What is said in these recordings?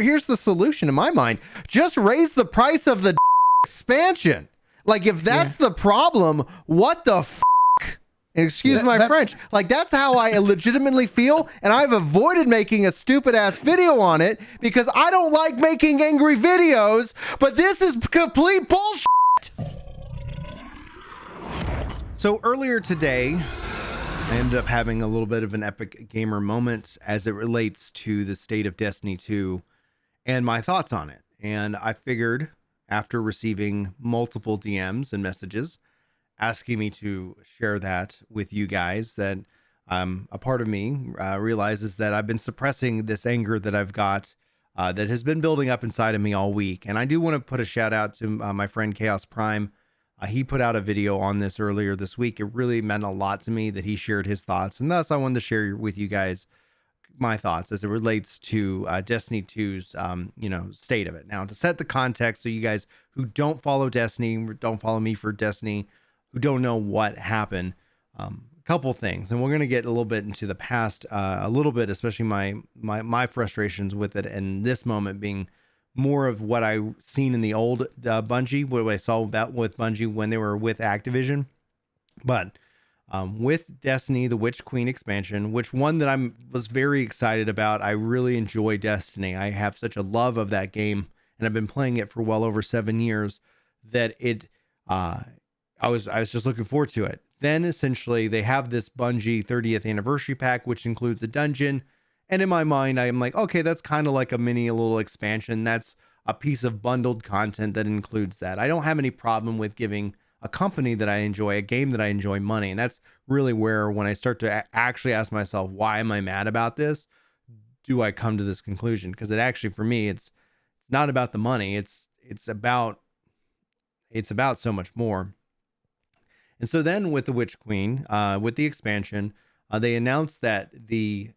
here's the solution in my mind. Just raise the price of the expansion. Like, if that's the problem, what the excuse my French. Like, that's how I legitimately feel, and I've avoided making a stupid ass video on it because I don't like making angry videos, but this is complete bullshit. So earlier today, I ended up having a little bit of an epic gamer moment as it relates to the state of Destiny 2 and my thoughts on it. And I figured, after receiving multiple DMs and messages asking me to share that with you guys, that a part of me realizes that I've been suppressing this anger that I've got that has been building up inside of me all week. And I do want to put a shout out to my friend Chaos Prime. He put out a video on this earlier this week. It really meant a lot to me that he shared his thoughts, and thus I wanted to share with you guys my thoughts as it relates to Destiny 2's state of it. Now, to set the context, so you guys who don't follow Destiny, don't follow me for Destiny, who don't know what happened, a couple things, and we're going to get a little bit into the past, a little bit, especially my frustrations with it, and this moment being more of what I seen in the old Bungie, what I saw about with Bungie when they were with Activision. But with Destiny, the Witch Queen expansion, which one that was very excited about. I really enjoy Destiny. I have such a love of that game, and I've been playing it for well over 7 years that I was just looking forward to it. Then essentially they have this Bungie 30th anniversary pack, which includes a dungeon. And in my mind, I'm like, okay, that's kind of like a little expansion. That's a piece of bundled content that includes that. I don't have any problem with giving a company that I enjoy, a game that I enjoy, money. And that's really where, when I start to actually ask myself, why am I mad about this? Do I come to this conclusion? Because it actually, for me, it's not about the money. It's about so much more. And so then with the Witch Queen, with the expansion, they announced that the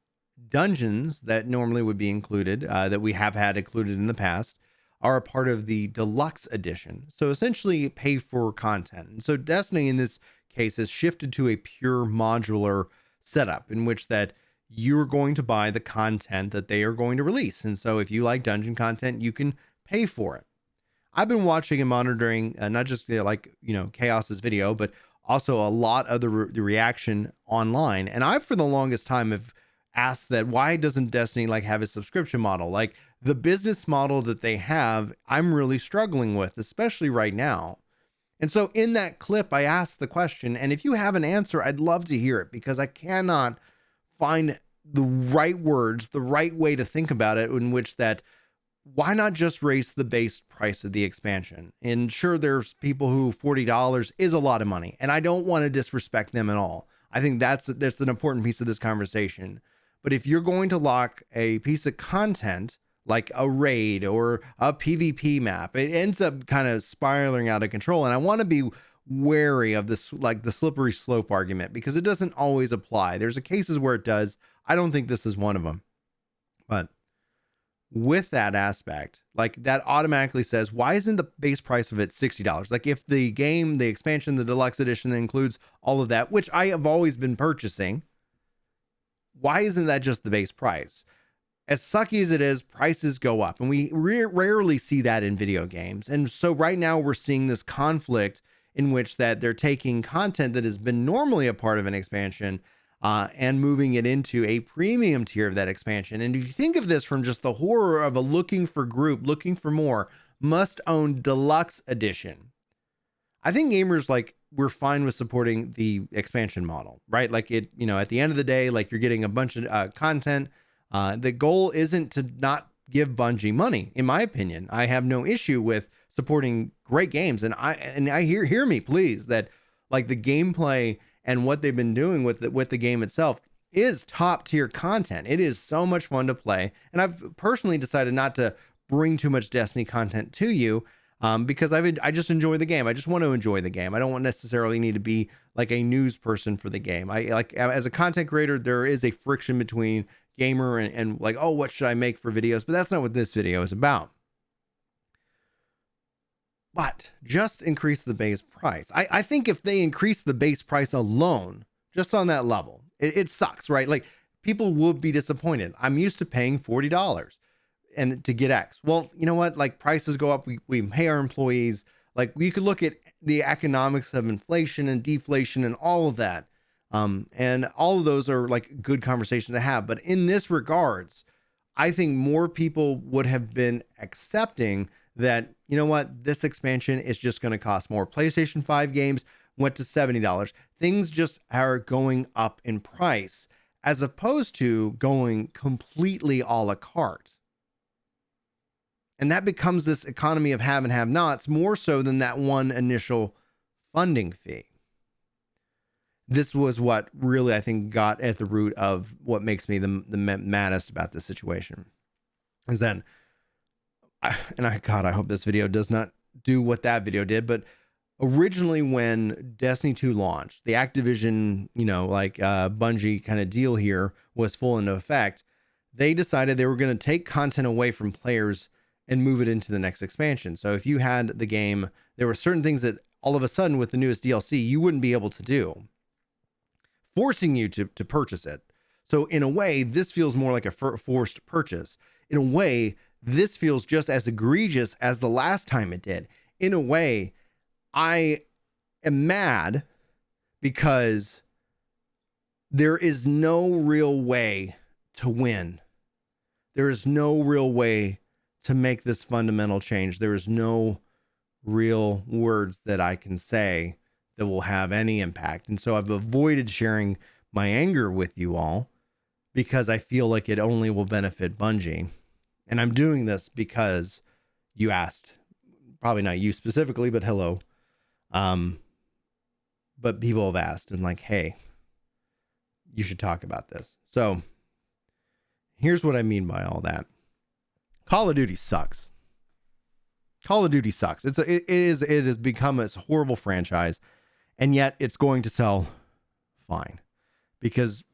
dungeons that normally would be included, that we have had included in the past, are a part of the deluxe edition. So essentially pay for content. And so Destiny in this case has shifted to a pure modular setup in which that you're going to buy the content that they are going to release. And so if you like dungeon content, you can pay for it. I've been watching and monitoring not just Chaos's video, but also a lot of the reaction online. And I, for the longest time, have asked that why doesn't Destiny have a subscription model? Like, the business model that they have, I'm really struggling with, especially right now. And so in that clip, I asked the question, and if you have an answer, I'd love to hear it, because I cannot find the right words, the right way to think about it, in which that, why not just raise the base price of the expansion? And sure, there's people who $40 is a lot of money, and I don't want to disrespect them at all. I think that's an important piece of this conversation. But if you're going to lock a piece of content like a raid or a PvP map, it ends up kind of spiraling out of control. And I want to be wary of this, like the slippery slope argument, because it doesn't always apply. There's cases where it does. I don't think this is one of them. But with that aspect, that automatically says, why isn't the base price of it $60? Like, if the game, the expansion, the deluxe edition that includes all of that, which I have always been purchasing, why isn't that just the base price? As sucky as it is, prices go up, and we rarely see that in video games. And so right now we're seeing this conflict in which that they're taking content that has been normally a part of an expansion and moving it into a premium tier of that expansion. And if you think of this from just the horror of a looking for group, looking for more, must own deluxe edition, I think gamers, we're fine with supporting the expansion model, right? At the end of the day, you're getting a bunch of content. The goal isn't to not give Bungie money, in my opinion. I have no issue with supporting great games. And I hear me, please, that the gameplay and what they've been doing with the game itself is top tier content. It is so much fun to play. And I've personally decided not to bring too much Destiny content to you, because I just enjoy the game. I just want to enjoy the game. I don't necessarily need to be a news person for the game. As a content creator, there is a friction between gamer and oh, what should I make for videos? But that's not what this video is about. But just increase the base price. I think if they increase the base price alone, just on that level, it sucks, right? People will be disappointed. I'm used to paying $40. and to get X. Well, you know what? Like prices go up. We pay our employees. Like we could look at the economics of inflation and deflation and all of that. And all of those are like good conversation to have. But in this regards, I think more people would have been accepting that, you know what, this expansion is just going to cost more. PlayStation 5 games went to $70. Things just are going up in price as opposed to going completely a la carte. And that becomes this economy of have and have nots more so than that one initial funding fee. This was what really, I think, got at the root of what makes me the maddest about this situation. Is then, God, I hope this video does not do what that video did, but originally when Destiny 2 launched, the Activision, Bungie kind of deal here was full into effect. They decided they were going to take content away from players and move it into the next expansion. So if you had the game, there were certain things that all of a sudden with the newest DLC, you wouldn't be able to do, forcing you to purchase it. So in a way, this feels more like a forced purchase. In a way, this feels just as egregious as the last time it did. In a way, I am mad because there is no real way to win. There is no real way to make this fundamental change. There is no real words that I can say that will have any impact. And so I've avoided sharing my anger with you all because I feel like it only will benefit Bungie. And I'm doing this because you asked, probably not you specifically, but hello. But people have asked and like, hey, you should talk about this. So here's what I mean by all that. Call of Duty sucks. Call of Duty sucks. It has become a horrible franchise, and yet it's going to sell fine because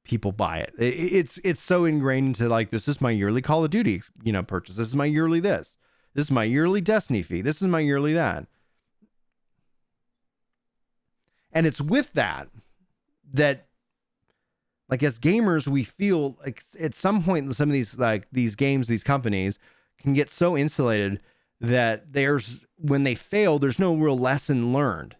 people buy it. It's so ingrained into like, this is my yearly Call of Duty, purchase. This is my yearly this. This is my yearly Destiny fee. This is my yearly that. And it's with that like as gamers, we feel like at some point in some of these games, these companies can get so insulated that when they fail, there's no real lesson learned.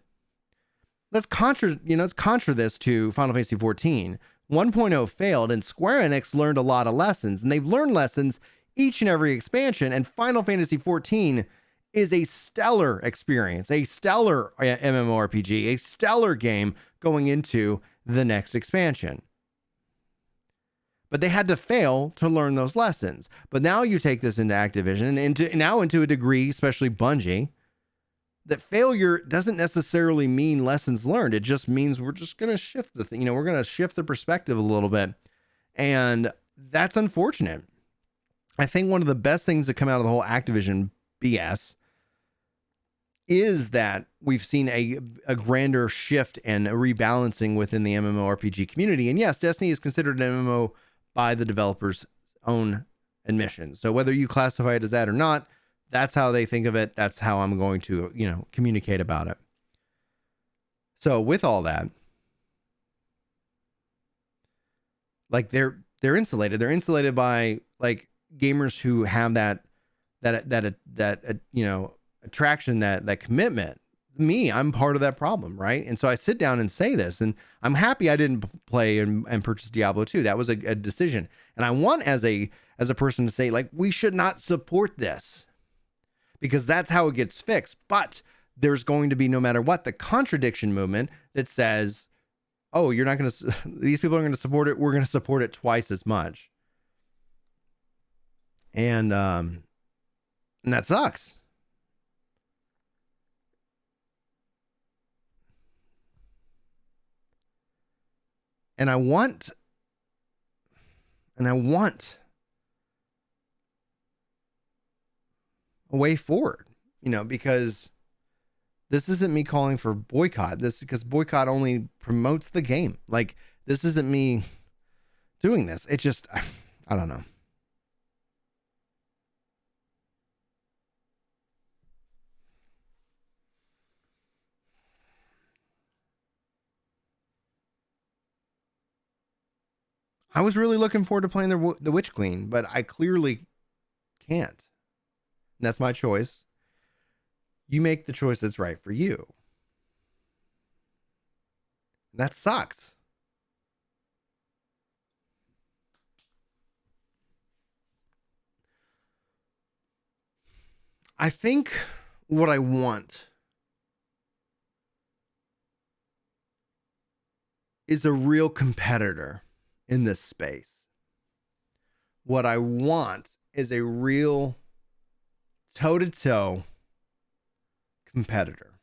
It's contra this to Final Fantasy 14. 1.0 failed and Square Enix learned a lot of lessons, and they've learned lessons each and every expansion, and Final Fantasy 14 is a stellar experience, a stellar MMORPG, a stellar game going into the next expansion. But they had to fail to learn those lessons. But now you take this into Activision and into a degree, especially Bungie, that failure doesn't necessarily mean lessons learned. It just means we're just going to shift the thing. We're going to shift the perspective a little bit. And that's unfortunate. I think one of the best things that come out of the whole Activision BS is that we've seen a grander shift and a rebalancing within the MMORPG community. And yes, Destiny is considered an MMO by the developer's own admission. So whether you classify it as that or not, that's how they think of it. That's how I'm going to, communicate about it. So with all that, like they're insulated. They're insulated by like gamers who have that attraction, that commitment. Me, I'm part of that problem, right? And so I sit down and say this, and I'm happy I didn't play and purchase Diablo 2. That was a decision. And I want as a person to say, like, we should not support this because that's how it gets fixed. But there's going to be, no matter what, the contradiction movement that says, oh, you're not going to, these people are going to support it. We're going to support it twice as much. And that sucks. And I want a way forward, because this isn't me calling for boycott. Because boycott only promotes the game. Like, this isn't me doing this. It just, I don't know. I was really looking forward to playing the Witch Queen, but I clearly can't. And that's my choice. You make the choice that's right for you. That sucks. I think what I want is a real competitor in this space. What I want is a real toe-to-toe competitor.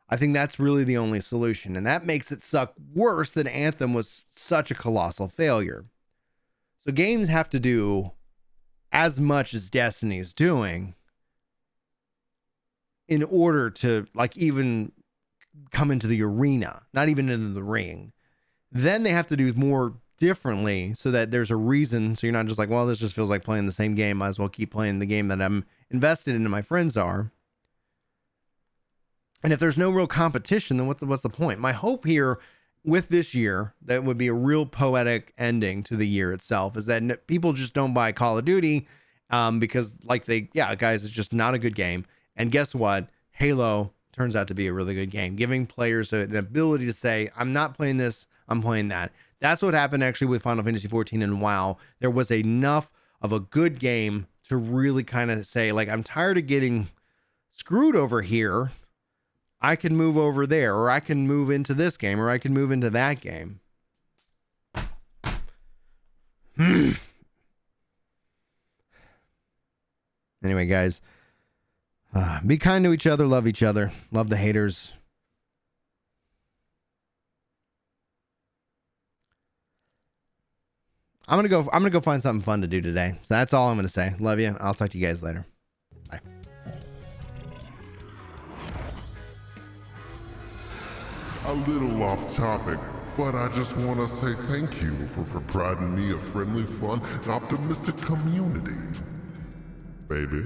I think that's really the only solution, and that makes it suck worse than Anthem was such a colossal failure. So games have to do as much as Destiny's doing in order to like even come into the arena, not even into the ring. Then they have to do more differently so that there's a reason. So you're not just like, well, this just feels like playing the same game. Might as well keep playing the game that I'm invested in and my friends are. And if there's no real competition, then what's the point? My hope here with this year, that would be a real poetic ending to the year itself, is that people just don't buy Call of Duty because guys, it's just not a good game. And guess what? Halo turns out to be a really good game, giving players an ability to say, I'm not playing this, I'm playing that. That's what happened actually with Final Fantasy 14 and WoW. There was enough of a good game to really kind of say, like, I'm tired of getting screwed over here. I can move over there, or I can move into this game, or I can move into that game. Anyway, guys, be kind to each other, love each other, love the haters. I'm gonna go find something fun to do today. So that's all I'm gonna say. Love you. I'll talk to you guys later. Bye. A little off topic, but I just want to say thank you for providing me a friendly, fun, and optimistic community. Baby.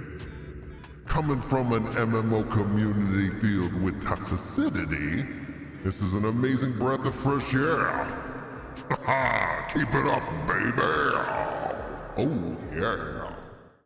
Coming from an MMO community filled with toxicity, this is an amazing breath of fresh air. Keep it up, baby. Oh, yeah.